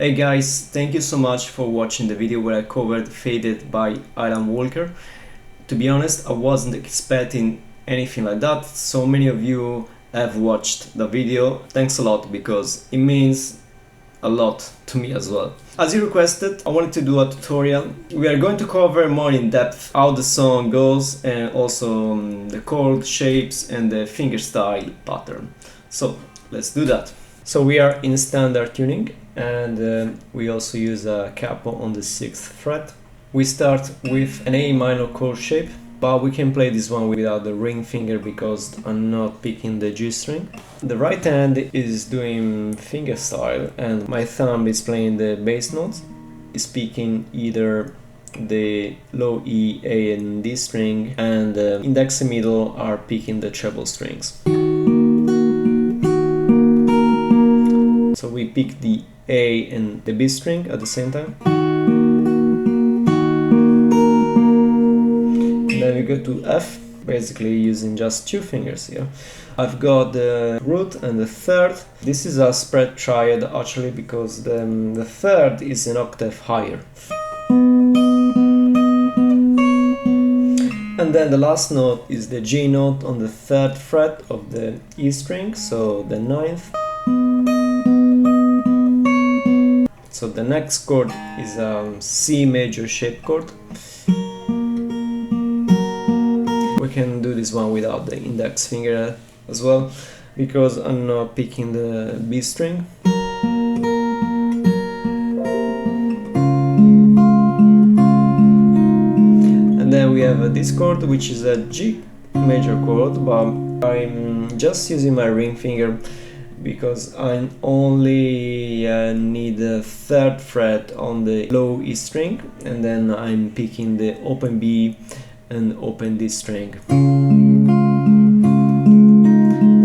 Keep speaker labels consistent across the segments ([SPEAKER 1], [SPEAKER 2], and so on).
[SPEAKER 1] Hey guys, thank you so much for watching the video where I covered Faded by Alan Walker. To be honest, I wasn't expecting anything like that. So many of you have watched the video. Thanks a lot because it means a lot to me as well. As you requested, I wanted to do a tutorial. We are going to cover more in depth how the song goes and also the chord shapes and the fingerstyle pattern. So let's do that. So we are in standard tuning and we also use a capo on the 6th fret. We start with an A minor chord shape, but we can play this one without the ring finger because I'm not picking the G string. The right hand is doing fingerstyle and my thumb is playing the bass notes. It's picking either the low E, A and D string, and the index and middle are picking the treble strings. So we pick the A and the B string at the same time. And then we go to F, basically using just two fingers here. I've got the root and the third. This is a spread triad actually because the third is an octave higher. And then the last note is the G note on the 3rd fret of the E string, so the 9th. So the next chord is a C major shape chord. We can do this one without the index finger as well, because I'm not picking the B string. And then we have this chord, which is a G major chord, but I'm just using my ring finger because I only need the 3rd fret on the low E string, and then I'm picking the open B and open D string.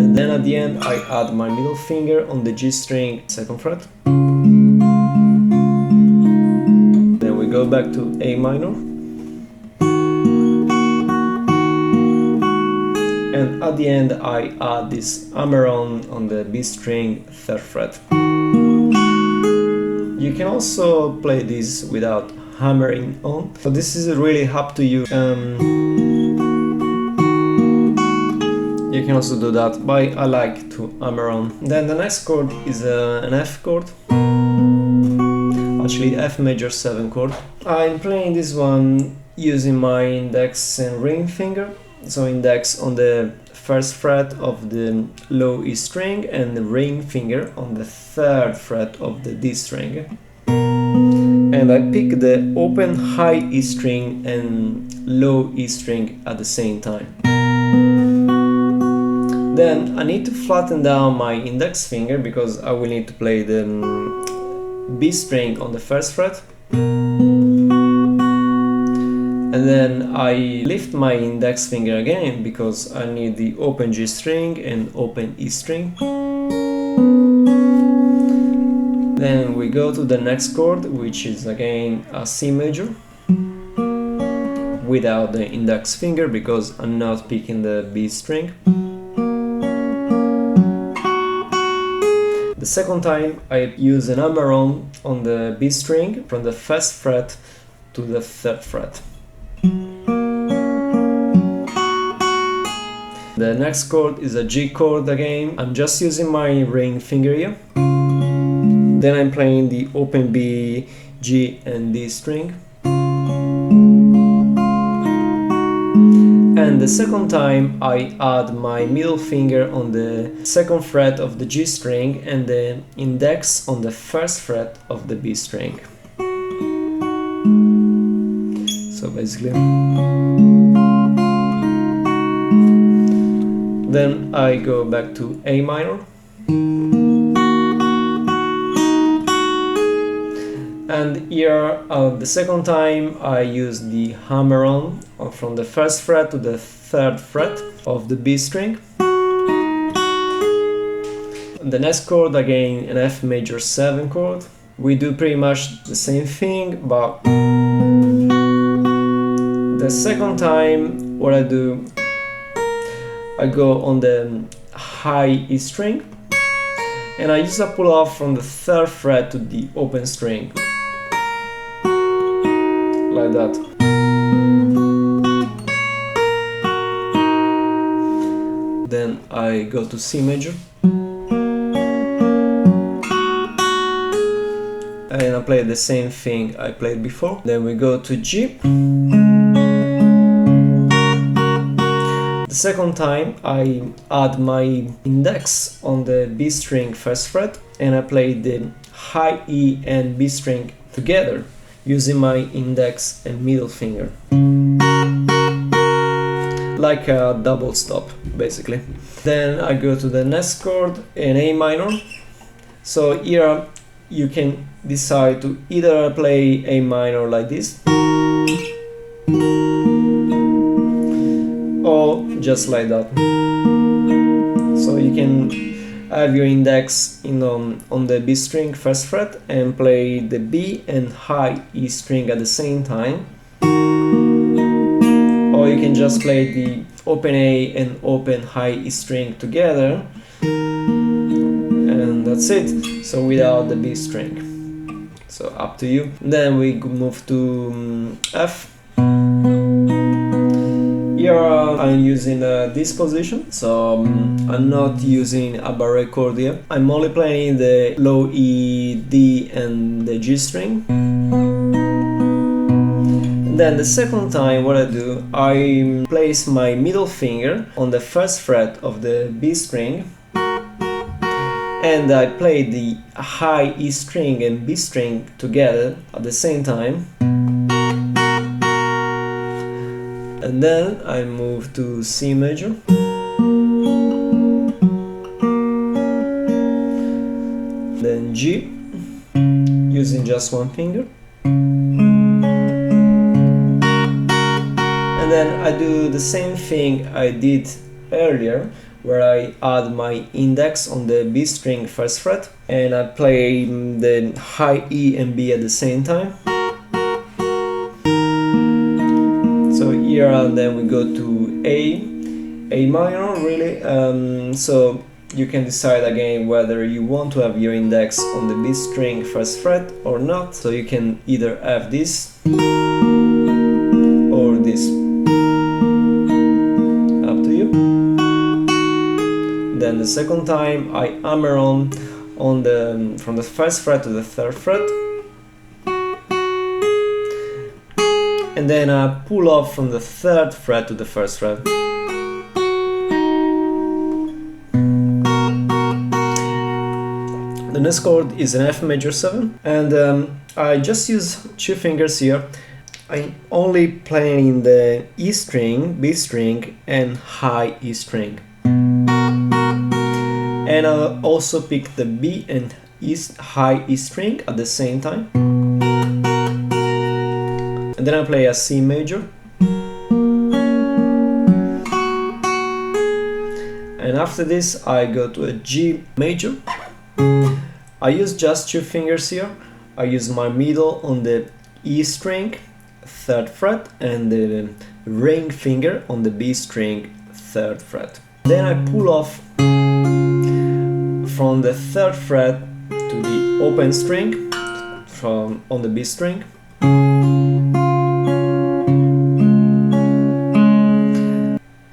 [SPEAKER 1] And then at the end I add my middle finger on the G string 2nd fret. Then we go back to A minor. And at the end I add this hammer on the B string 3rd fret. You can also play this without hammering on, so this is really up to you. You can also do that, but I like to hammer on. Then the next chord is an F chord, actually F major 7 chord. I'm playing this one using my index and ring finger. So index on the 1st fret of the low E string and the ring finger on the 3rd fret of the D string. And I pick the open high E string and low E string at the same time. Then I need to flatten down my index finger because I will need to play the B string on the 1st fret. And then I lift my index finger again because I need the open G string and open E string. Then we go to the next chord, which is again a C major without the index finger because I'm not picking the B string. The second time I use an hammer on the B string from the 1st fret to the 3rd fret. The next chord is a G chord again. I'm just using my ring finger here. Then I'm playing the open B, G and D string. And the second time I add my middle finger on the 2nd fret of the G string and the index on the 1st fret of the B string. So basically. Then I go back to A minor. And here the second time I use the hammer on from the 1st fret to the 3rd fret of the B string. The next chord again an F major 7 chord. We do pretty much the same thing, but the second time what I do, I go on the high E string and I use a pull off from the 3rd fret to the open string, like that. Then I go to C major, and I play the same thing I played before. Then we go to G. The second time I add my index on the B string 1st fret, and I play the high E and B string together using my index and middle finger, like a double stop basically. Then I go to the next chord in A minor. So here you can decide to either play A minor like this, or just like that. So you can have your index on the B string 1st fret and play the B and high E string at the same time, or you can just play the open A and open high E string together, and that's it. So without the B string. So up to you. Then we move to F. Here I'm using this position, so I'm not using a barré chord here. I'm only playing the low E, D and the G string. And then the second time what I do, I place my middle finger on the 1st fret of the B string, and I play the high E string and B string together at the same time. And then I move to C major. Then G, using just one finger. And then I do the same thing I did earlier, where I add my index on the B string 1st fret, and I play the high E and B at the same time. So here and then we go to A minor really. So you can decide again whether you want to have your index on the B string 1st fret or not. So you can either have this or this. Then the second time I hammer on the from the 1st fret to the 3rd fret, and then I pull off from the 3rd fret to the 1st fret. The next chord is an F major 7, and I just use 2 fingers here. I'm only playing the E string, B string and high E string. And I'll also pick the B and high E string at the same time. And then I play a C major. And after this I go to a G major. I use just 2 fingers here. I use my middle on the E string, 3rd fret, and the ring finger on the B string, 3rd fret. Then I pull off from the 3rd fret to the open string on the B string.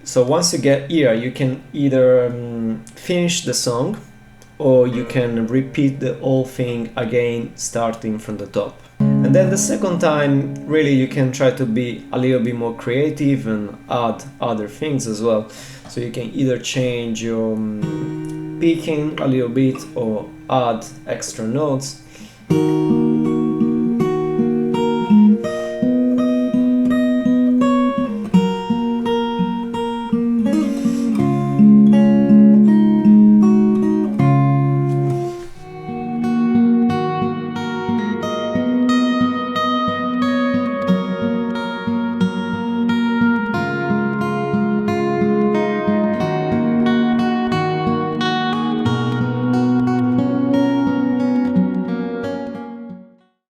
[SPEAKER 1] So once you get here, you can either finish the song, or you can repeat the whole thing again starting from the top. And then the second time, really you can try to be a little bit more creative and add other things as well. So you can either change your picking a little bit or add extra notes.